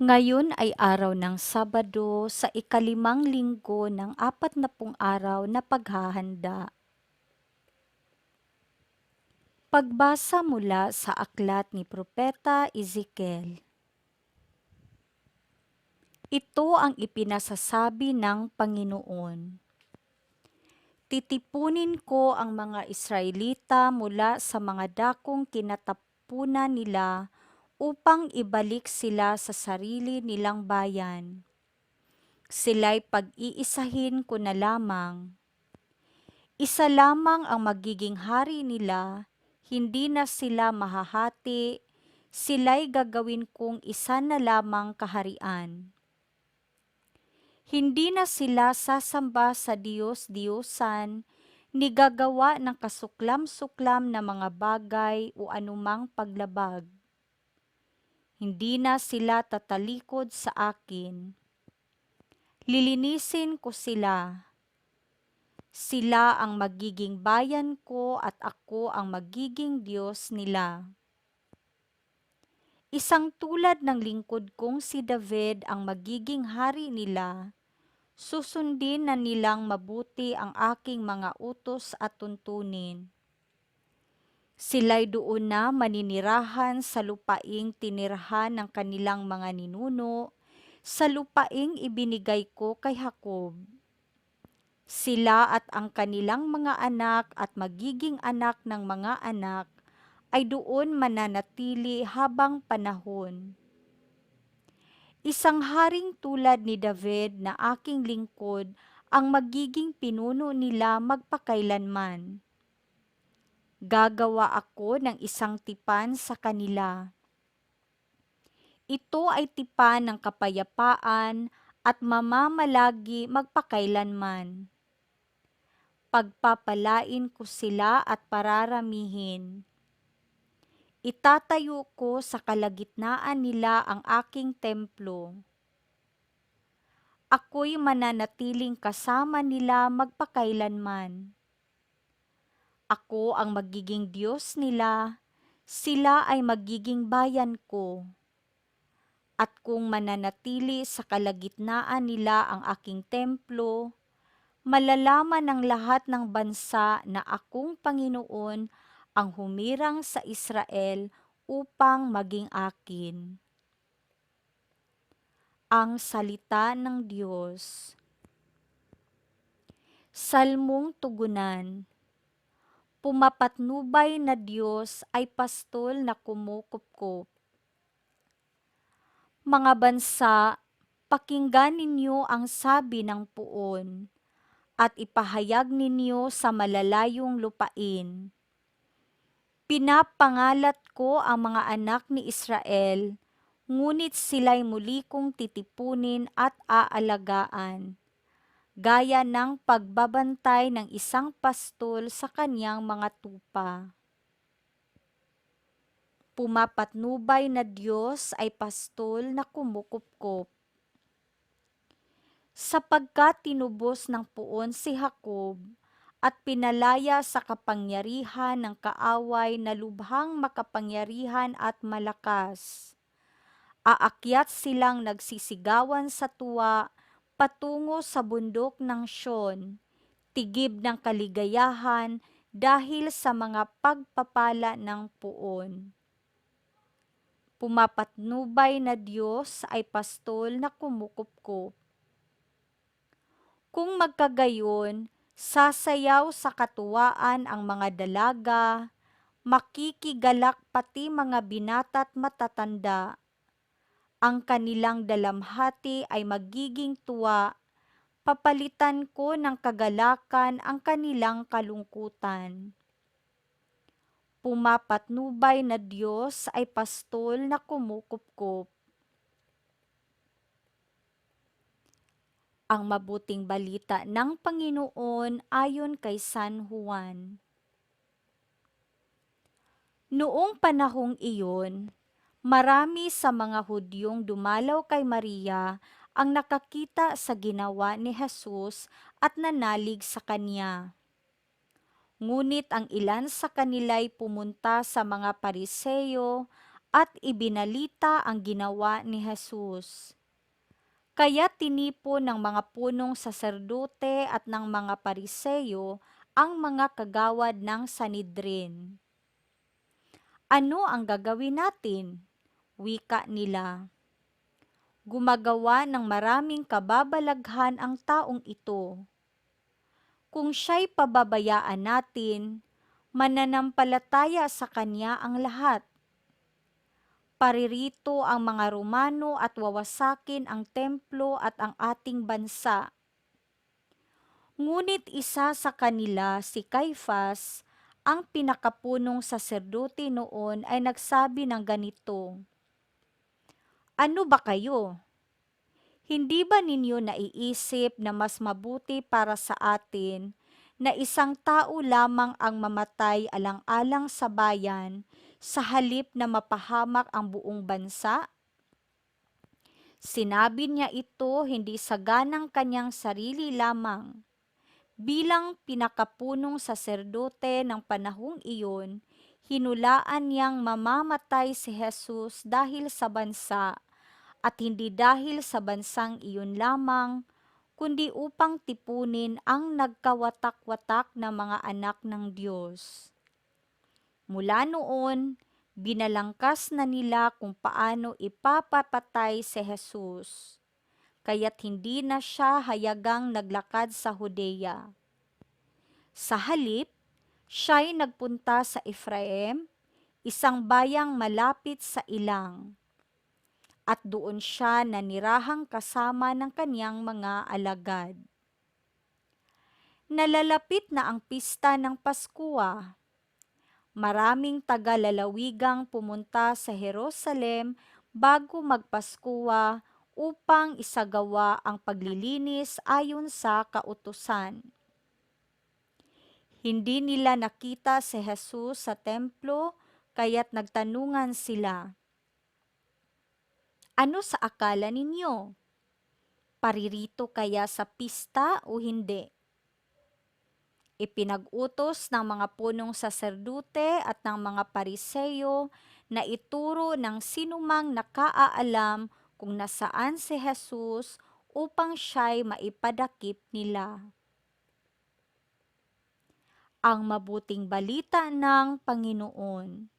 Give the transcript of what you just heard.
Ngayon ay araw ng Sabado sa ikalimang linggo ng 40 araw na paghahanda. Pagbasa mula sa aklat ni Propeta Ezekiel. Ito ang ipinasasabi ng Panginoon. Titipunin ko ang mga Israelita mula sa mga dakong kinatapunan nila upang ibalik sila sa sarili nilang bayan. Sila'y pag-iisahin ko na lamang. Isa lamang ang magiging hari nila, hindi na sila mahahati, sila'y gagawin kong isa na lamang kaharian. Hindi na sila sasamba sa Diyos-Diyosan, ni gagawa ng kasuklam-suklam na mga bagay o anumang paglabag. Hindi na sila tatalikod sa akin. Lilinisin ko sila. Sila ang magiging bayan ko at ako ang magiging Diyos nila. Isang tulad ng lingkod kong si David ang magiging hari nila, susundin na nilang mabuti ang aking mga utos at tuntunin. Sila'y doon na maninirahan sa lupaing tinirahan ng kanilang mga ninuno, sa lupaing ibinigay ko kay Jacob. Sila at ang kanilang mga anak at magiging anak ng mga anak ay doon mananatili habang panahon. Isang haring tulad ni David na aking lingkod ang magiging pinuno nila magpakailanman. Gagawa ako ng isang tipan sa kanila. Ito ay tipan ng kapayapaan at mamamalagi magpakailanman. Pagpapalain ko sila at pararamihin. Itatayo ko sa kalagitnaan nila ang aking templo. Ako'y mananatiling kasama nila magpakailanman. Ako ang magiging Diyos nila, sila ay magiging bayan ko. At kung mananatili sa kalagitnaan nila ang aking templo, malalaman ng lahat ng bansa na akong Panginoon ang humirang sa Israel upang maging akin. Ang salita ng Diyos. Salmong tugunan. Pumapatnubay na Diyos ay pastol na kumukupkup. Mga bansa, pakinggan ninyo ang sabi ng puon, at ipahayag ninyo sa malalayong lupain. Pinapangalat ko ang mga anak ni Israel, ngunit sila'y muli kong titipunin at aalagaan, gaya ng pagbabantay ng isang pastol sa kanyang mga tupa. Pumapatnubay na Diyos ay pastol na kumukupkop. Sapagkat tinubos ng puon si Jacob at pinalaya sa kapangyarihan ng kaaway na lubhang makapangyarihan at malakas. Aakyat silang nagsisigawan sa tuwa patungo sa bundok ng Siyon, tigib ng kaligayahan dahil sa mga pagpapala ng puon. Pumapatnubay na Diyos ay pastol na kumukupkup. Kung magkagayon, sasayaw sa katuwaan ang mga dalaga, makikigalak pati mga binata't matatanda. Ang kanilang dalamhati ay magiging tuwa, papalitan ko ng kagalakan ang kanilang kalungkutan. Pumapatnubay na Diyos ay pastol na kumukupkup. Ang mabuting balita ng Panginoon ayon kay San Juan. Noong panahong iyon, marami sa mga Hudyong dumalaw kay Maria ang nakakita sa ginawa ni Jesus at nanalig sa kanya. Ngunit ang ilan sa kanila'y pumunta sa mga Pariseo at ibinalita ang ginawa ni Jesus. Kaya tinipon ng mga punong saserdote at ng mga pariseyo ang mga kagawad ng Sanhedrin. Ano ang gagawin natin? Wika nila. Gumagawa ng maraming kababalaghan ang taong ito. Kung siya'y pababayaan natin, mananampalataya sa kanya ang lahat. Paririto ang mga Romano at wawasakin ang templo at ang ating bansa. Ngunit isa sa kanila, si Caifas, ang pinakapunong saserdote noon ay nagsabi ng ganito, "Ano ba kayo? Hindi ba ninyo naiisip na mas mabuti para sa atin na isang tao lamang ang mamatay alang-alang sa bayan sa halip na mapahamak ang buong bansa?" Sinabi niya ito hindi sa ganang kanyang sarili lamang. Bilang pinakapunong saserdote ng panahong iyon, hinulaan niyang mamamatay si Jesus dahil sa bansa at hindi dahil sa bansang iyon lamang, kundi upang tipunin ang nagkawatak-watak na mga anak ng Diyos. Mula noon, binalangkas na nila kung paano ipapapatay si Jesus, kaya't hindi na siya hayagang naglakad sa Judea. Sa halip, siya'y nagpunta sa Ephraim, isang bayang malapit sa ilang, at doon siya nanirahang kasama ng kaniyang mga alagad. Nalalapit na ang pista ng Paskwa. Maraming taga-lalawigang pumunta sa Jerusalem bago magpaskwa upang isagawa ang paglilinis ayon sa kautusan. Hindi nila nakita si Jesus sa templo, kaya't nagtanungan sila, "Ano sa akala ninyo? Paririto kaya sa pista o hindi?" Ipinag-utos ng mga punong saserdute at ng mga pariseyo na ituro ng sinumang nakaaalam kung nasaan si Jesus upang siya'y maipadakip nila. Ang mabuting balita ng Panginoon.